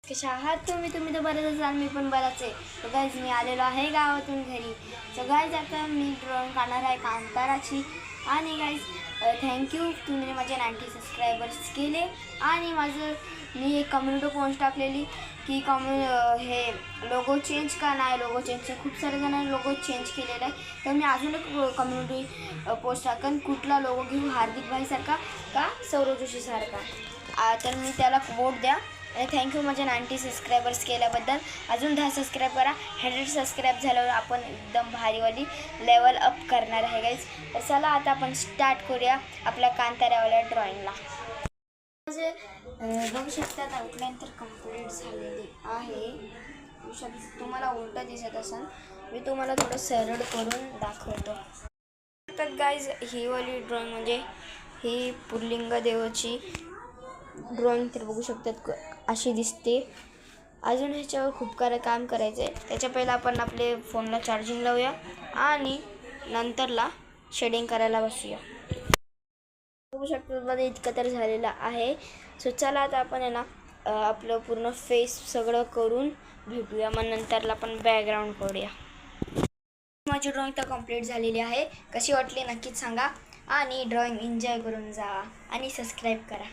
कशा आहात तुम्ही तर बरेच असाल, मी पण बराच आहे. तर गाईज मी आलेलो आहे गावातून घरी. तर गाईज आता मी ड्रॉइंग काढणार आहे कांताराची. आणि गाईज थँक्यू, तुम्ही माझे 90 सबस्क्रायबर्स केले. आणि मी एक कम्युनिटी पोस्ट टाकलेली की हे लोगो चेंज का नाही. लोगो चेंजचे खूप सारे जणांनी लोगो चेंज केलेला आहे. तर मी अजून एक कम्युनिटी पोस्ट टाकेन, कुठला लोगो घेऊ, हार्दिक भाईसारखा का सौरव जोशीसारखा. तर मी त्याला वोट द्या. आणि थँक्यू माझ्या 90 सबस्क्रायबर्स केल्याबद्दल. अजून 10 सबस्क्राईब करा. 100 सबस्क्राईब झाल्यावर आपण एकदम भारीवाली लेवल अप करणार आहे गाईज. तर चला आता आपण स्टार्ट करूया आपल्या कांताऱ्यावाल्या ड्रॉइंगला. म्हणजे बघू शकतात आउटलाईन तर कंप्लीट झालेली आहे. तुम्हाला उलटं दिसत असेल, मी तुम्हाला थोडं सरळ करून दाखवतो. तर गाईज ही वाली ड्रॉइंग म्हणजे ही पुल्लिंग देवाची ड्रॉइंग तर बघू शकतात अशी दिसते. अजून ह्याच्यावर खूप सारं काम करायचं आहे. त्याच्या पहिला आपण आपले फोनला चार्जिंग लावूया आणि नंतरला शेडिंग करायला बसूया. बघू शकतो मला इतकं तर झालेलं आहे. सो चला आता आपण आहे ना आपलं पूर्ण फेस सगळं करून भेटूया. मग नंतरला आपण बॅकग्राऊंड करूया. माझी ड्रॉइंग तर कंप्लीट झालेली आहे. कशी वाटली नक्कीच सांगा आणि ड्रॉइंग एन्जॉय करून जा आणि सबस्क्राईब करा.